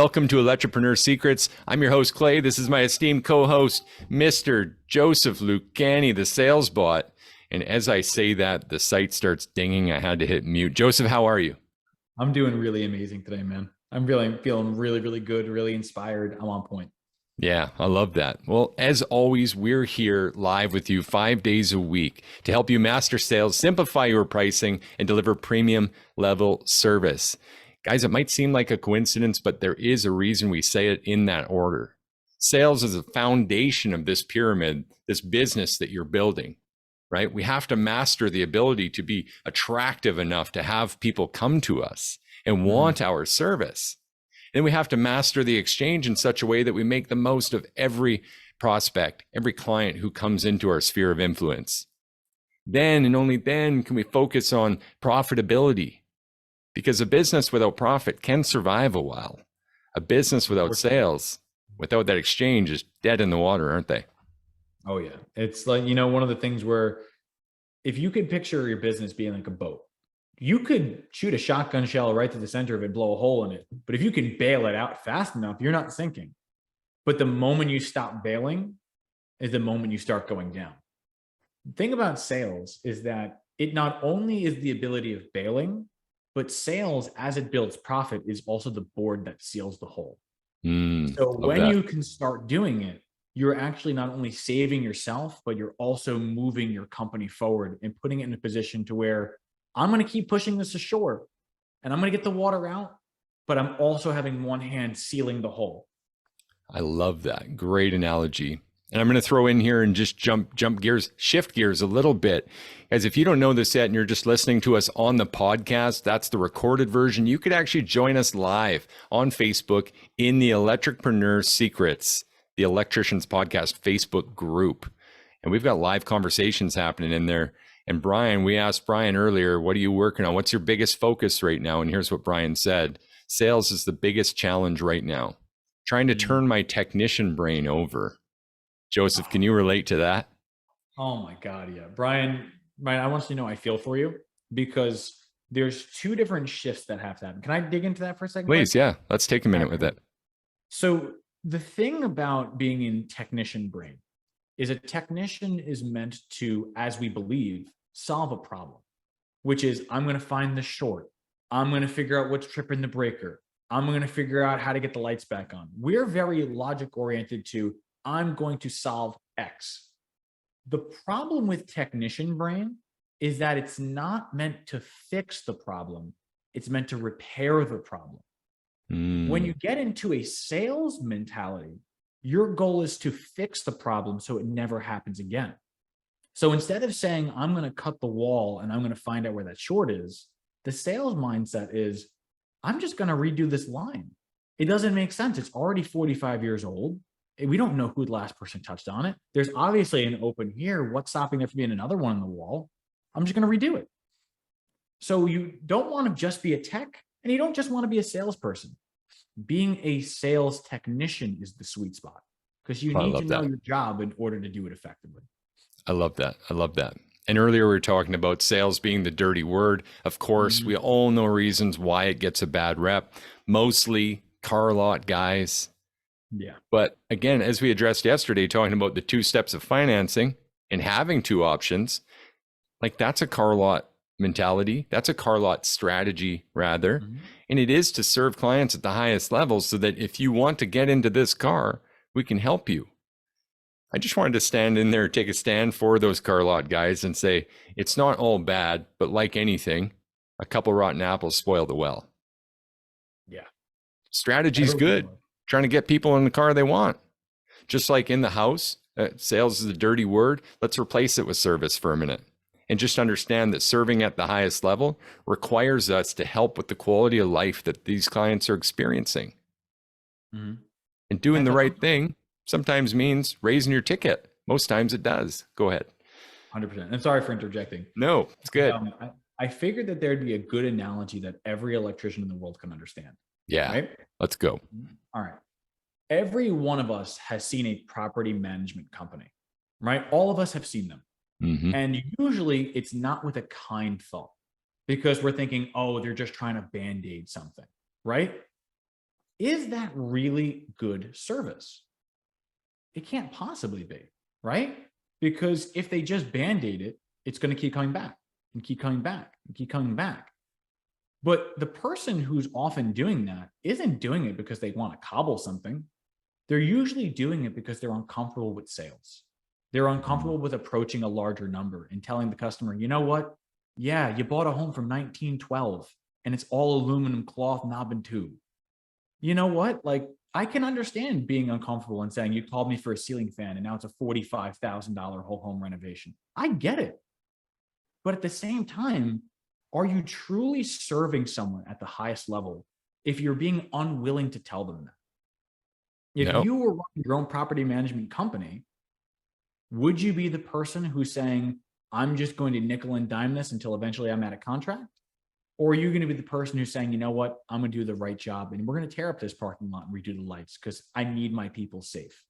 welcome to Electripreneur Secrets. I'm your host, Clay. This is my esteemed co-host, Mr. Joseph Lucani, the sales bot. And as I say that, the site starts dinging. I had to hit mute. Joseph, how are you? I'm doing really amazing today, man. I'm feeling really good, really inspired. I'm on point. Yeah, I love that. Well, as always, we're here live with you 5 days a week to help you master sales, simplify your pricing, and deliver premium level service. Guys, it might seem like a coincidence, but there is a reason we say it in that order. Sales is the foundation of this pyramid, this business that you're building, right? We have to master the ability to be attractive enough to have people come to us and want our service. Then we have to master the exchange in such a way that we make the most of every prospect, every client who comes into our sphere of influence. Then and only then can we focus on profitability, because a business without profit can survive a while. A business without sales, without that exchange, is dead in the water, aren't they? Oh yeah. It's like, one of the things where if you could picture your business being like a boat, you could shoot a shotgun shell right to the center of it, blow a hole in it. But if you can bail it out fast enough, you're not sinking. But the moment you stop bailing is the moment you start going down. The thing about sales is that it not only is the ability of bailing, but sales, as it builds profit, is also the board that seals the hole. So when you can start doing it, you're actually not only saving yourself, but you're also moving your company forward and putting it in a position to where I'm going to keep pushing this ashore and I'm going to get the water out, but I'm also having one hand sealing the hole. I love that. Great analogy. And I'm going to throw in here and just jump gears, shift gears a little bit. As if you don't know this yet and you're just listening to us on the podcast, that's the recorded version. You could actually join us live on Facebook in the Electripreneur Secrets, the Electricians podcast Facebook group. And we've got live conversations happening in there. And Brian, we asked Brian earlier, what are you working on? What's your biggest focus right now? And here's what Brian said. Sales is the biggest challenge right now. Trying to turn my technician brain over. Joseph, can you relate to that? Oh my God, yeah. Brian, I want you to know I feel for you because there's two different shifts that have to happen. Can I dig into that for a second? Please, yeah. Let's take a minute with it. So the thing about being in technician brain is a technician is meant to, as we believe, solve a problem, which is I'm going to find the short. I'm going to figure out what's tripping the breaker. I'm going to figure out how to get the lights back on. We're very logic oriented to I'm going to solve X. The problem with technician brain is that it's not meant to fix the problem. It's meant to repair the problem. When you get into a sales mentality, your goal is to fix the problem so it never happens again. So instead of saying, I'm going to cut the wall and I'm going to find out where that short is, the sales mindset is, I'm just going to redo this line. It doesn't make sense. It's already 45 years old. We don't know who the last person touched on it. There's obviously an open here. What's stopping there from being another one on the wall? I'm just going to redo it. So you don't want to just be a tech and you don't just want to be a salesperson. Being a sales technician is the sweet spot because you need to know your job in order to do it effectively. I love that. I love that. And earlier we were talking about sales being the dirty word. Of course, we all know reasons why it gets a bad rep, mostly car lot guys. Yeah. But again, as we addressed yesterday, talking about the 2 steps of financing and having 2 options, like that's a car lot mentality. That's a car lot strategy rather. And it is to serve clients at the highest level so that if you want to get into this car, we can help you. I just wanted to stand in there, take a stand for those car lot guys and say, it's not all bad, but like anything, a couple rotten apples spoil the well. Yeah. Strategy's good. Trying to get people in the car they want. Just like in the house, sales is a dirty word. Let's replace it with service for a minute. And just understand that serving at the highest level requires us to help with the quality of life that these clients are experiencing. And doing the right thing sometimes means raising your ticket. Most times it does. Go ahead. 100%. I'm sorry for interjecting. No, it's good. I figured that there'd be a good analogy that every electrician in the world can understand. Yeah. Right? Let's go. All right. Every one of us has seen a property management company, right? All of us have seen them. And usually it's not with a kind thought because we're thinking, oh, they're just trying to band-aid something, right? is that really good service? It can't possibly be, right? Because if they just band-aid it, it's going to keep coming back and keep coming back and keep coming back. But the person who's often doing that isn't doing it because they want to cobble something. They're usually doing it because they're uncomfortable with sales. They're uncomfortable with approaching a larger number and telling the customer, you know what? Yeah, you bought a home from 1912 and it's all aluminum cloth, knob and tube. You know what? Like, I can understand being uncomfortable and saying, you called me for a ceiling fan and now it's a $45,000 whole home renovation. I get it. But at the same time, are you truly serving someone at the highest level if you're being unwilling to tell them that? If No. you were running your own property management company, would you be the person who's saying, I'm just going to nickel and dime this until eventually I'm out of contract? Or are you going to be the person who's saying, you know what, I'm going to do the right job and we're going to tear up this parking lot and redo the lights because I need my people safe?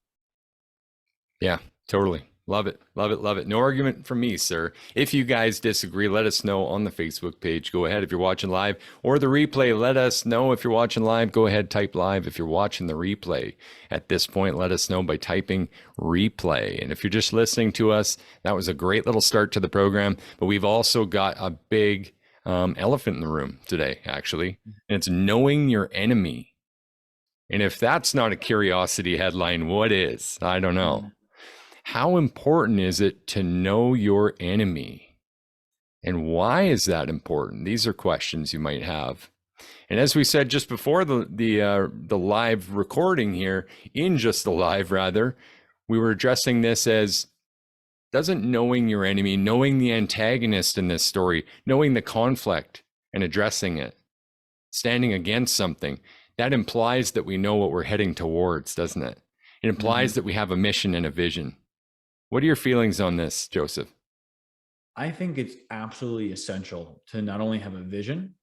Yeah, totally. Love it. Love it. Love it. No argument from me, sir. If you guys disagree, let us know on the Facebook page. Go ahead if you're watching live, or the replay. Let us know if you're watching live. Go ahead, type live. If you're watching the replay at this point, let us know by typing replay. And if you're just listening to us, that was a great little start to the program. But we've also got a big elephant in the room today, actually. And it's knowing your enemy. And if that's not a curiosity headline, what is? I don't know. How important is it to know your enemy? And why is that important? These are questions you might have. And as we said just before the live recording here, in just the live rather, we were addressing this as, doesn't knowing your enemy, knowing the antagonist in this story, knowing the conflict and addressing it, standing against something, that implies that we know what we're heading towards, doesn't it? It implies that we have a mission and a vision. What are your feelings on this, Joseph? I think it's absolutely essential to not only have a vision,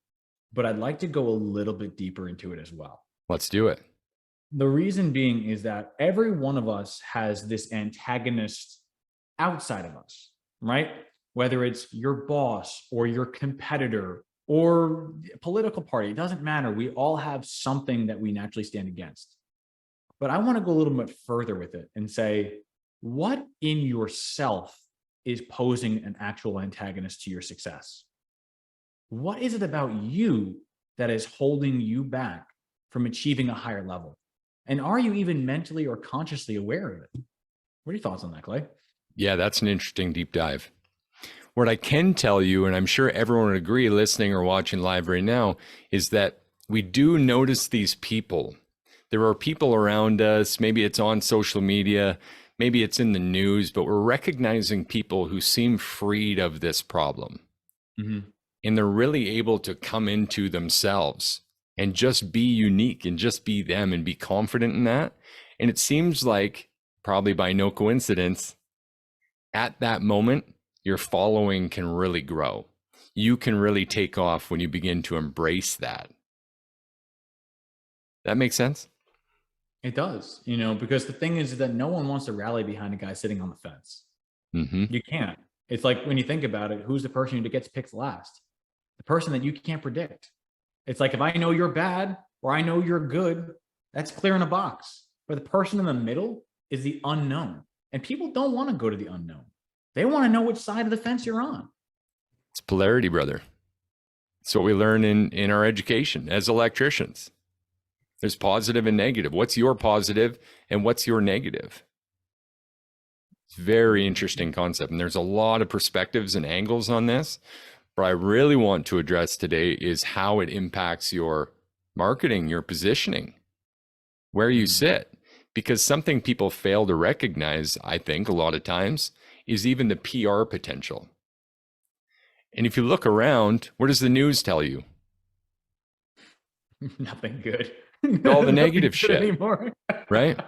but I'd like to go a little bit deeper into it as well. Let's do it. The reason being is that every one of us has this antagonist outside of us, right? Whether it's your boss or your competitor or a political party, it doesn't matter. We all have something that we naturally stand against. But I want to go a little bit further with it and say, what in yourself is posing an actual antagonist to your success? What is it about you that is holding you back from achieving a higher level? And are you even mentally or consciously aware of it? What are your thoughts on that, Clay? Yeah, that's an interesting deep dive. What I can tell you, and I'm sure everyone would agree listening or watching live right now, is that we do notice these people. There are people around us, maybe it's on social media, maybe it's in the news, but we're recognizing people who seem freed of this problem. And they're really able to come into themselves and just be unique and just be them and be confident in that. And it seems like, probably by no coincidence, at that moment, your following can really grow. You can really take off when you begin to embrace that. That makes sense? It does, because the thing is that no one wants to rally behind a guy sitting on the fence. You can't. It's like, when you think about it, who's the person who gets picked last? The person that you can't predict. It's like, if I know you're bad or I know you're good, that's clear in a box. But the person in the middle is the unknown. And people don't want to go to the unknown. They want to know which side of the fence you're on. It's polarity, brother. It's what we learn in our education as electricians. There's positive and negative. What's your positive and what's your negative? It's a very interesting concept. And there's a lot of perspectives and angles on this. What I really want to address today is how it impacts your marketing, your positioning, where you sit. Because something people fail to recognize, I think, a lot of times, is even the PR potential. And if you look around, what does the news tell you? Nothing good. All the negative shit anymore. Right?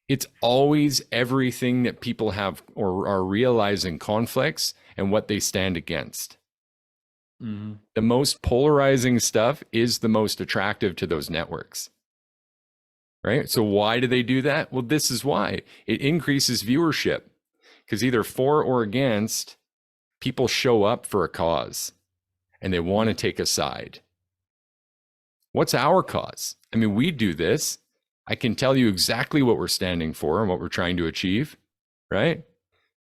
It's always everything that people have or are realizing conflicts and what they stand against. The most polarizing stuff is the most attractive to those networks. Right? So why do they do that? Well, this is why. It increases viewership, because either for or against, people show up for a cause and they want to take a side. What's our cause? I mean, we do this. I can tell you exactly what we're standing for and what we're trying to achieve, right?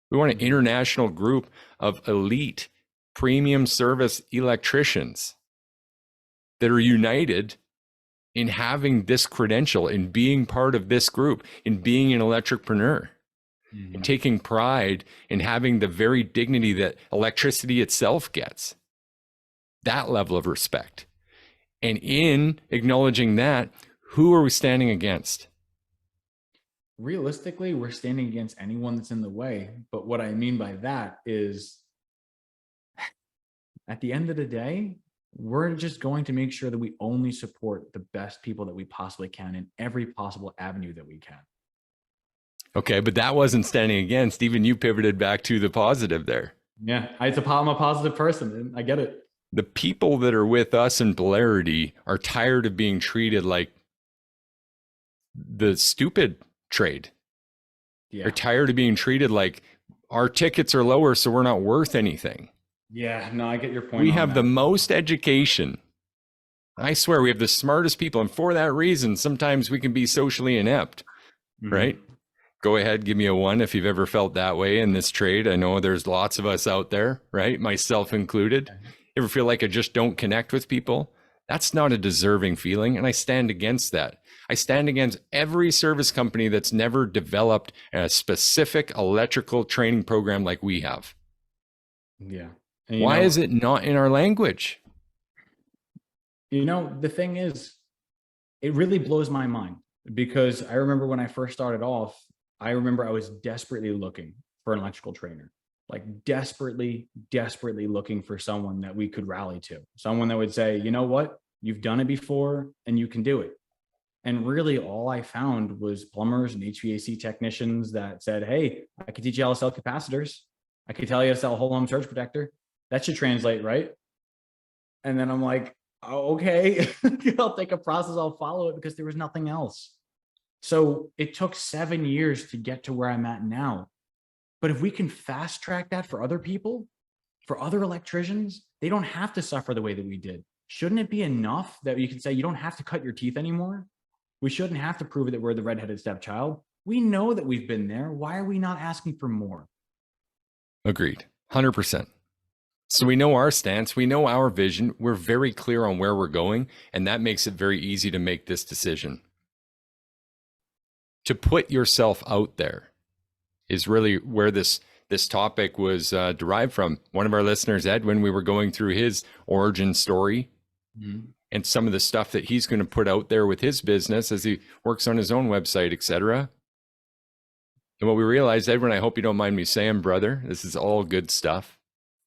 We want an international group of elite premium service electricians that are united in having this credential, in being part of this group, in being an electricpreneur, and taking pride in having the very dignity that electricity itself gets. That level of respect. And in acknowledging that, who are we standing against? Realistically, we're standing against anyone that's in the way. But what I mean by that is, at the end of the day, we're just going to make sure that we only support the best people that we possibly can in every possible avenue that we can. Okay, but that wasn't standing against. Even you pivoted back to the positive there. Yeah, I'm a positive person, and I get it. The people that are with us in polarity are tired of being treated like the stupid trade. Yeah. They're tired of being treated like our tickets are lower, so we're not worth anything. Yeah, no, I get your point. We have the most education. I swear we have the smartest people. And for that reason, sometimes we can be socially inept, right? Go ahead, give me a 1 if you've ever felt that way in this trade. I know there's lots of us out there, right? Myself included. Ever feel like I just don't connect with people? That's not a deserving feeling. And I stand against that. I stand against every service company that's never developed a specific electrical training program like we have. Yeah. Why is it not in our language? The thing is, it really blows my mind, because I remember when I first started off, I remember I was desperately looking for an electrical trainer, like desperately looking for someone that we could rally to, someone that would say, you know what, you've done it before and you can do it. And really all I found was plumbers and HVAC technicians that said, hey, I could teach you how to sell capacitors. I could tell you how to sell a whole home surge protector. That should translate, right? And then I'm like, oh, okay, I'll take a process, I'll follow it, because there was nothing else. So it took 7 years to get to where I'm at now. But if we can fast track that for other people, for other electricians, they don't have to suffer the way that we did. Shouldn't it be enough that you can say, you don't have to cut your teeth anymore? We shouldn't have to prove that we're the redheaded stepchild. We know that we've been there. Why are we not asking for more? Agreed. 100%. So we know our stance, we know our vision, we're very clear on where we're going, and that makes it very easy to make this decision. To put yourself out there is really where this topic was derived from. One of our listeners, Ed, when we were going through his origin story and some of the stuff that he's going to put out there with his business as he works on his own website, etc. And what we realized, Edwin, I hope you don't mind me saying, brother, this is all good stuff,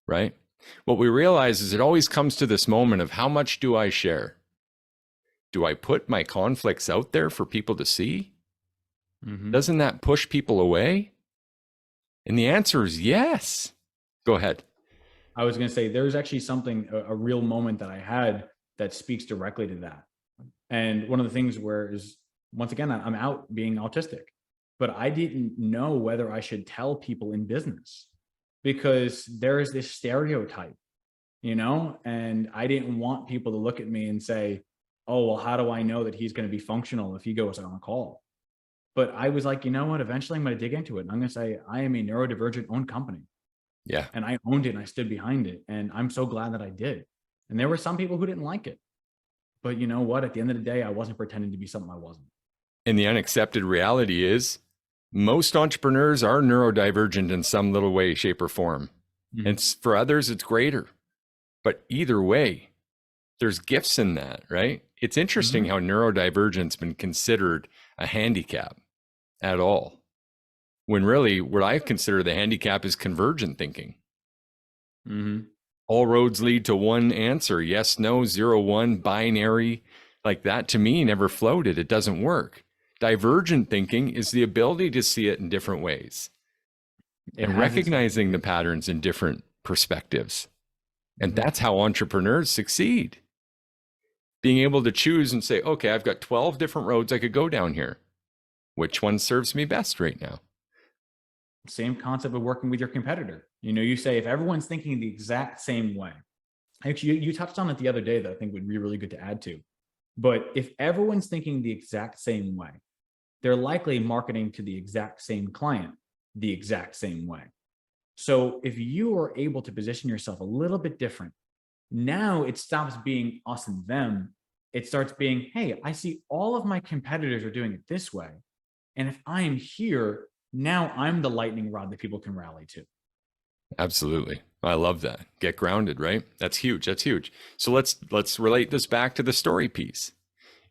right? What we realize is it always comes to this moment of how much do I share? Do I put my conflicts out there for people to see? Doesn't that push people away? And the answer is yes. Go ahead. I was going to say, there's actually something, a real moment that I had that speaks directly to that. And one of the things where is, once again, I'm out being autistic, but I didn't know whether I should tell people in business, because there is this stereotype, and I didn't want people to look at me and say, oh, well, how do I know that he's going to be functional if he goes on a call? But I was like, you know what? Eventually I'm going to dig into it. And I'm going to say, I am a neurodivergent owned company. Yeah. And I owned it and I stood behind it. And I'm so glad that I did. And there were some people who didn't like it. But you know what? At the end of the day, I wasn't pretending to be something I wasn't. And the unaccepted reality is most entrepreneurs are neurodivergent in some little way, shape, or form. And for others, it's greater. But either way, there's gifts in that, right? It's interesting how neurodivergence has been considered a handicap at all, when really what I consider the handicap is convergent thinking. All roads lead to one answer, yes, no, 0, 1, binary, like that to me never floated. It doesn't work. Divergent thinking is the ability to see it in different ways and recognizing the patterns in different perspectives. And that's how entrepreneurs succeed. Being able to choose and say, okay, I've got 12 different roads I could go down here. Which one serves me best right now? Same concept of working with your competitor. You say, if everyone's thinking the exact same way, actually, you touched on it the other day that I think would be really good to add to. But if everyone's thinking the exact same way, they're likely marketing to the exact same client the exact same way. So if you are able to position yourself a little bit different, now it stops being us and them. It starts being, hey, I see all of my competitors are doing it this way. And if I am here, now I'm the lightning rod that people can rally to. Absolutely. I love that. Get grounded, right? That's huge. That's huge. So let's relate this back to the story piece.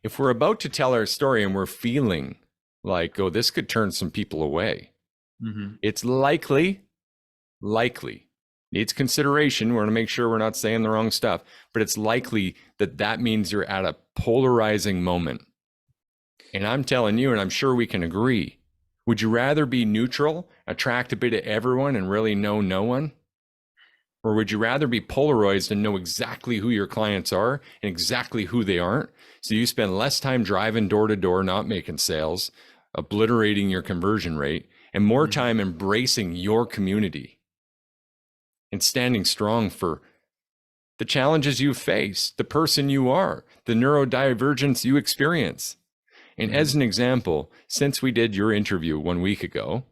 If we're about to tell our story and we're feeling like, oh, this could turn some people away, it's likely needs consideration. We're going to make sure we're not saying the wrong stuff, but it's likely that that means you're at a polarizing moment. And I'm telling you, and I'm sure we can agree, would you rather be neutral, attract a bit of everyone and really know no one? Or would you rather be polarized and know exactly who your clients are and exactly who they aren't? So you spend less time driving door to door, not making sales, obliterating your conversion rate, and more time embracing your community and standing strong for the challenges you face, the person you are, the neurodivergence you experience. And as an example, since we did your interview 1 week ago,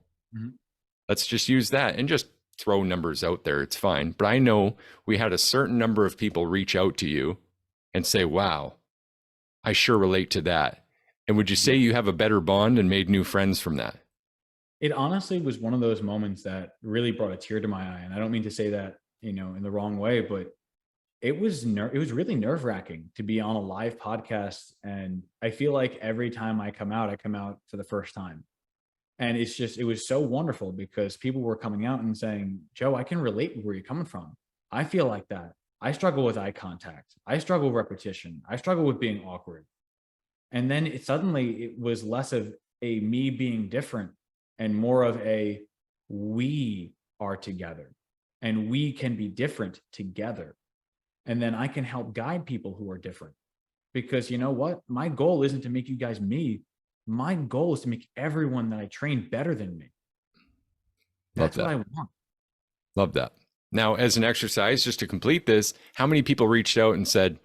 let's just use that and just throw numbers out there. It's fine. But I know we had a certain number of people reach out to you and say, wow, I sure relate to that. And would you say you have a better bond and made new friends from that? It honestly was one of those moments that really brought a tear to my eye. And I don't mean to say that, in the wrong way, but it was really nerve-wracking to be on a live podcast. And I feel like every time I come out for the first time. And it was so wonderful because people were coming out and saying, Joe, I can relate with where you're coming from. I feel like that. I struggle with eye contact. I struggle with repetition. I struggle with being awkward. And then it was less of a me being different and more of a we are together and we can be different together. And then I can help guide people who are different. Because you know what? My goal isn't to make you guys me. My goal is to make everyone that I train better than me. That's what I want. Love that. Now, as an exercise, just to complete this, how many people reached out and said,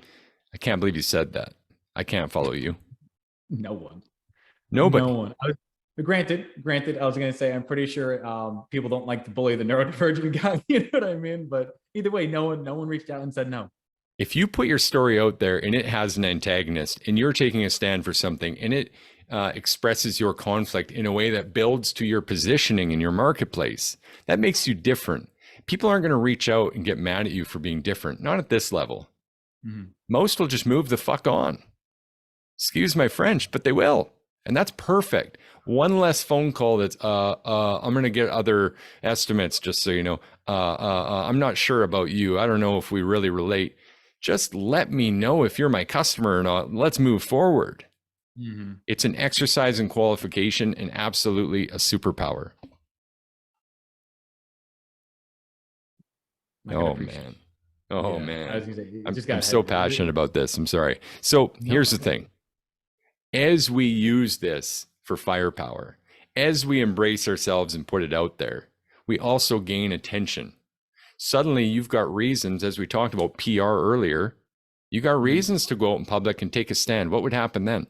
I can't believe you said that. I can't follow you. No one. Nobody. No one. Granted, I was going to say, I'm pretty sure people don't like to bully the neurodivergent guy. You know what I mean? But either way, no one reached out and said no. If you put your story out there and it has an antagonist and you're taking a stand for something and it expresses your conflict in a way that builds to your positioning in your marketplace, that makes you different. People aren't going to reach out and get mad at you for being different. Not at this level. Most will just move the fuck on. Excuse my French, but they will. And that's perfect. One less phone call that's, I'm going to get other estimates just so you know. I'm not sure about you. I don't know if we really relate. Just let me know if you're my customer or not. Let's move forward. It's an exercise in qualification and absolutely a superpower. Oh, man. Oh, man. I was gonna say, I'm so passionate about this. I'm sorry. So here's the thing. As we use this for firepower, as we embrace ourselves and put it out there, we also gain attention. Suddenly you've got reasons, as we talked about PR earlier, you got reasons to go out in public and take a stand. What would happen then?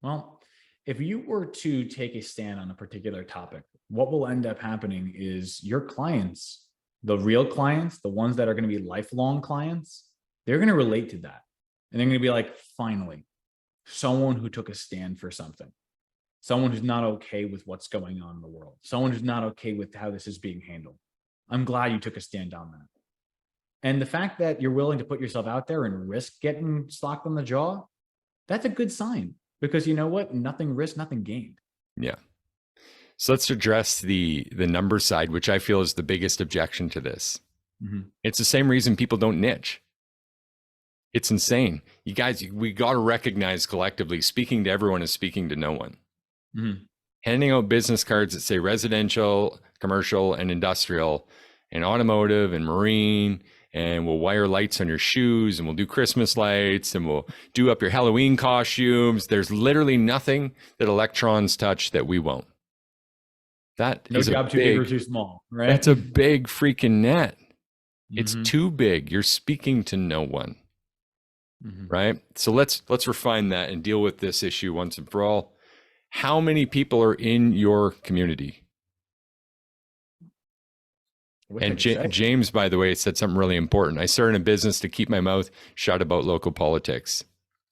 Well, if you were to take a stand on a particular topic, what will end up happening is your clients, the real clients, the ones that are going to be lifelong clients, they're going to relate to that. And they're going to be like, finally, someone who took a stand for something, someone who's not okay with what's going on in the world, someone who's not okay with how this is being handled. I'm glad you took a stand on that. And the fact that you're willing to put yourself out there and risk getting slapped on the jaw, that's a good sign, because you know what? Nothing risked, nothing gained. Yeah. So let's address the number side, which I feel is the biggest objection to this. It's the same reason people don't niche. It's insane. You guys, we got to recognize collectively, speaking to everyone is speaking to no one. Handing out business cards that say residential, commercial, and industrial, and automotive, and marine, and we'll wire lights on your shoes, and we'll do Christmas lights, and we'll do up your Halloween costumes. There's literally nothing that electrons touch that we won't. That no is job too big or too small, right? That's a big freaking net. It's too big. You're speaking to no one. right? So let's refine that and deal with this issue once and for all. How many people are in your community? I wish I And could say. James, by the way, said something really important. I started a business to keep my mouth shut about local politics.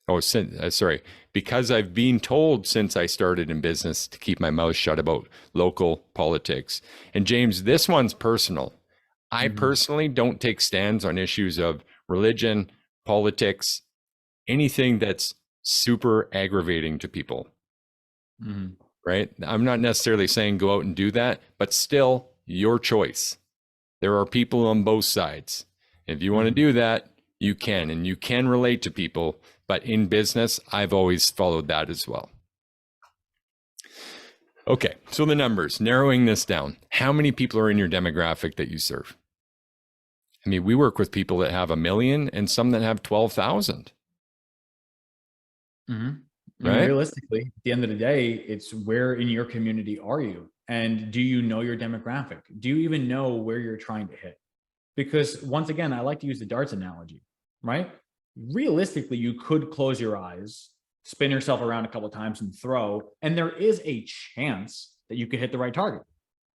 Oh, sorry. Because I've been told since I started in business to keep my mouth shut about local politics. And James, this one's personal. I personally don't take stands on issues of religion, politics, anything that's super aggravating to people, right? I'm not necessarily saying go out and do that, but still your choice. There are people on both sides. If you want to do that, you can, and you can relate to people. But in business, I've always followed that as well. Okay, so the numbers, narrowing this down. How many people are in your demographic that you serve? I mean, we work with people that have 1 million and some that have 12,000. And Right? realistically, at the end of the day, it's where in your community are you? And do you know your demographic? Do you even know where you're trying to hit? Because once again, I like to use the darts analogy, right? Realistically, you could close your eyes, spin yourself around a couple of times and throw, and there is a chance that you could hit the right target,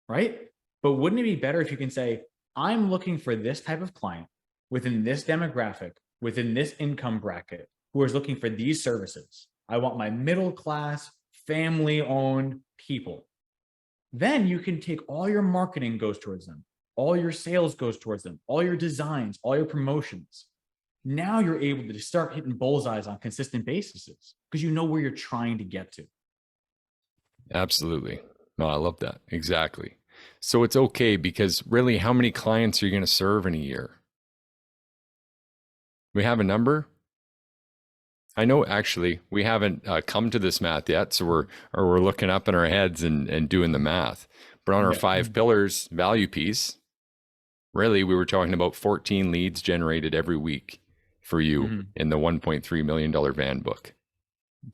right? But wouldn't it be better if you can say, I'm looking for this type of client within this demographic, within this income bracket, who is looking for these services. I want my middle class, family owned people. Then you can take all your marketing goes towards them. All your sales goes towards them, all your designs, all your promotions. Now you're able to start hitting bullseyes on consistent basis because you know where you're trying to get to. Absolutely. No, I love that. Exactly. So it's okay because really, how many clients are you going to serve in a year? We have a number? I know actually we haven't come to this math yet. So we're looking up in our heads and doing the math. But on our 5 pillars value piece, really, we were talking about 14 leads generated every week for you in the $1.3 million van book.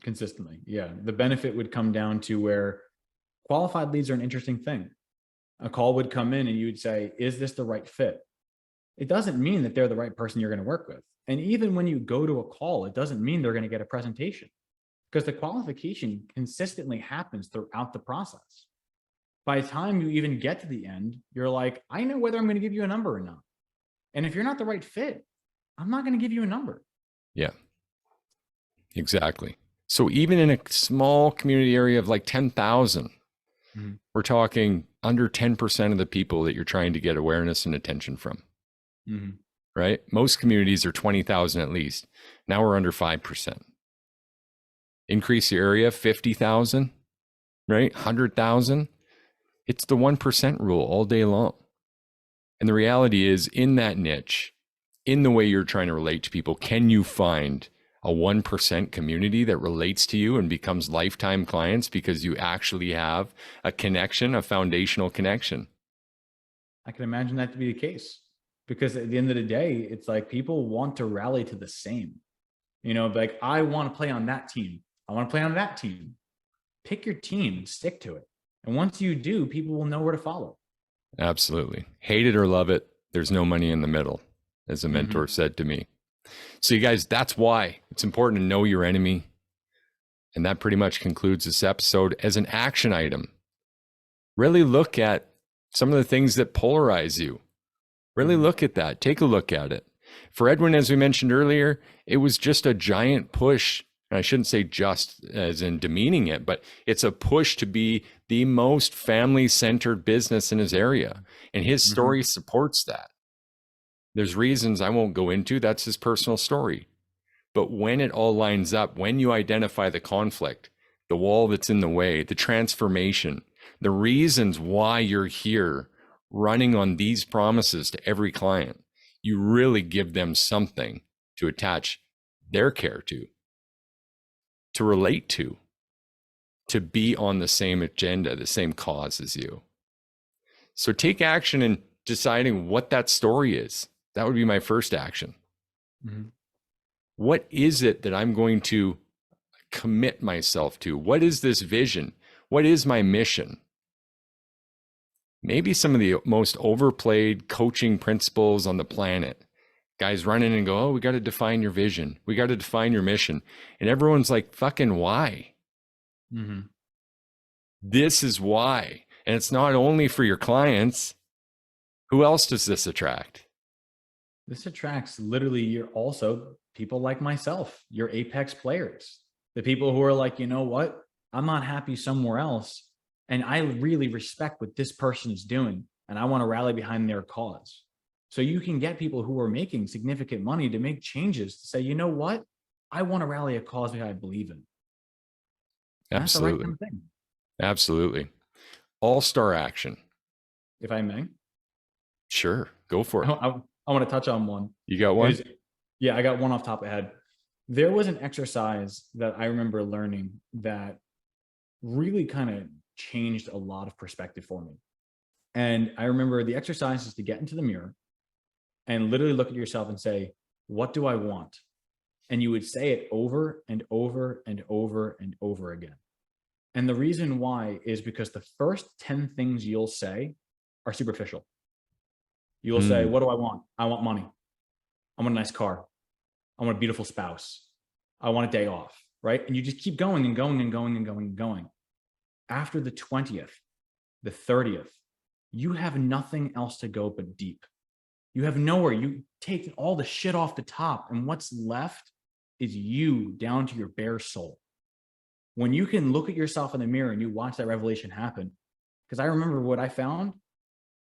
Consistently. Yeah. The benefit would come down to where qualified leads are an interesting thing. A call would come in and you would say, is this the right fit? It doesn't mean that they're the right person you're going to work with. And even when you go to a call, it doesn't mean they're going to get a presentation because the qualification consistently happens throughout the process. By the time you even get to the end, you're like, I know whether I'm going to give you a number or not. And if you're not the right fit, I'm not going to give you a number. Yeah, exactly. So even in a small community area of like 10,000, we're talking under 10% of the people that you're trying to get awareness and attention from, right? Most communities are 20,000 at least. Now we're under 5%. Increase your area, 50,000, right? 100,000. It's the 1% rule all day long. And the reality is, in that niche, in the way you're trying to relate to people, can you find a 1% community that relates to you and becomes lifetime clients because you actually have a connection, a foundational connection? I can imagine that to be the case because at the end of the day, it's like people want to rally to the same. You know, like I want to play on that team. I want to play on that team. Pick your team, stick to it. And once you do, people will know where to follow. Absolutely. Hate it or love it, there's no money in the middle, as a mentor said to me. So you guys, that's why it's important to know your enemy. And that pretty much concludes this episode. As an action item, really look at some of the things that polarize you. Really look at that. Take a look at it. For Edwin, as we mentioned earlier, it was just a giant push. And I shouldn't say just as in demeaning it, but it's a push to be the most family-centered business in his area. And his story supports that. There's reasons I won't go into. That's his personal story. But when it all lines up, when you identify the conflict, the wall that's in the way, the transformation, the reasons why you're here running on these promises to every client, you really give them something to attach their care to relate to be on the same agenda, the same cause as you. So take action in deciding what that story is. That would be my first action. What is it that I'm going to commit myself to? What is this vision? What is my mission? Maybe some of the most overplayed coaching principles on the planet Guys run in and go, oh, we got to define your vision. We got to define your mission. And everyone's like, fucking why? Mm-hmm. This is why. And it's not only for your clients. Who else does this attract? This attracts literally your also people like myself, your apex players, the people who are like, you know what? I'm not happy somewhere else. And I really respect what this person is doing. And I want to rally behind their cause. So you can get people who are making significant money to make changes to say, you know what? I want to rally a cause that I believe in. And that's the right Absolutely. kind of thing. Absolutely. All-star action. If I may. Sure. Go for it. I want to touch on one. You got one? Yeah, I got one off the top of the head. There was an exercise that I remember learning that really kind of changed a lot of perspective for me. And I remember the exercise is to get into the mirror and literally look at yourself and say, what do I want? And you would say it over and over and over and over again. And the reason why is because the first 10 things you'll say are superficial. You'll say, what do I want? I want money. I want a nice car. I want a beautiful spouse. I want a day off, right? And you just keep going and going and going and going and going. After the 20th, the 30th, you have nothing else to go but deep. You have nowhere. You take all the shit off the top, and what's left is you down to your bare soul. When you can look at yourself in the mirror and you watch that revelation happen, because I remember what I found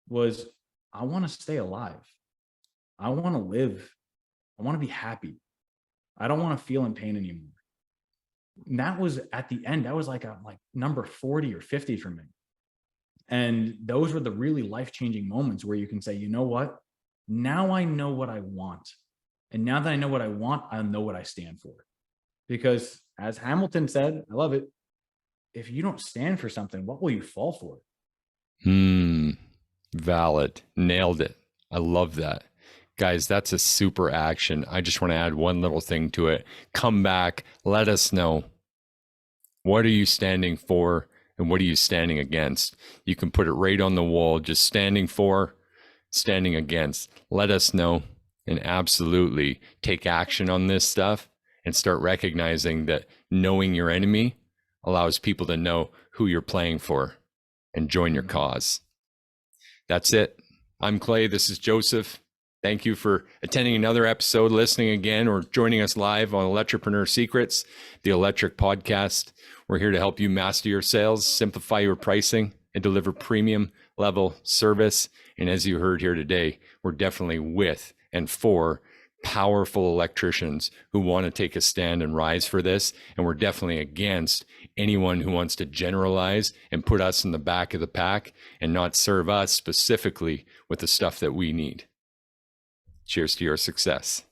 was I want to stay alive. I want to live. I want to be happy. I don't want to feel in pain anymore. And that was at the end. That was like number 40 or 50 for me. And those were the really life-changing moments where you can say, you know what? Now I know what I want. And now that I know what I want, I know what I stand for. Because as Hamilton said, I love it. If you don't stand for something, what will you fall for? Valid. Nailed it. I love that. Guys, that's a super action. I just want to add one little thing to it. Come back. Let us know. What are you standing for and what are you standing against? You can put it right on the wall. Just standing for, standing against. Let us know and absolutely take action on this stuff and start recognizing that knowing your enemy allows people to know who you're playing for and join your cause. That's it. I'm Clay. This is Joseph. Thank you for attending another episode, listening again, or joining us live on Electripreneur Secrets, the Electric Podcast. We're here to help you master your sales, simplify your pricing, and deliver premium level service. And as you heard here today, we're definitely with and for powerful electricians who want to take a stand and rise for this. And we're definitely against anyone who wants to generalize and put us in the back of the pack and not serve us specifically with the stuff that we need. Cheers to your success.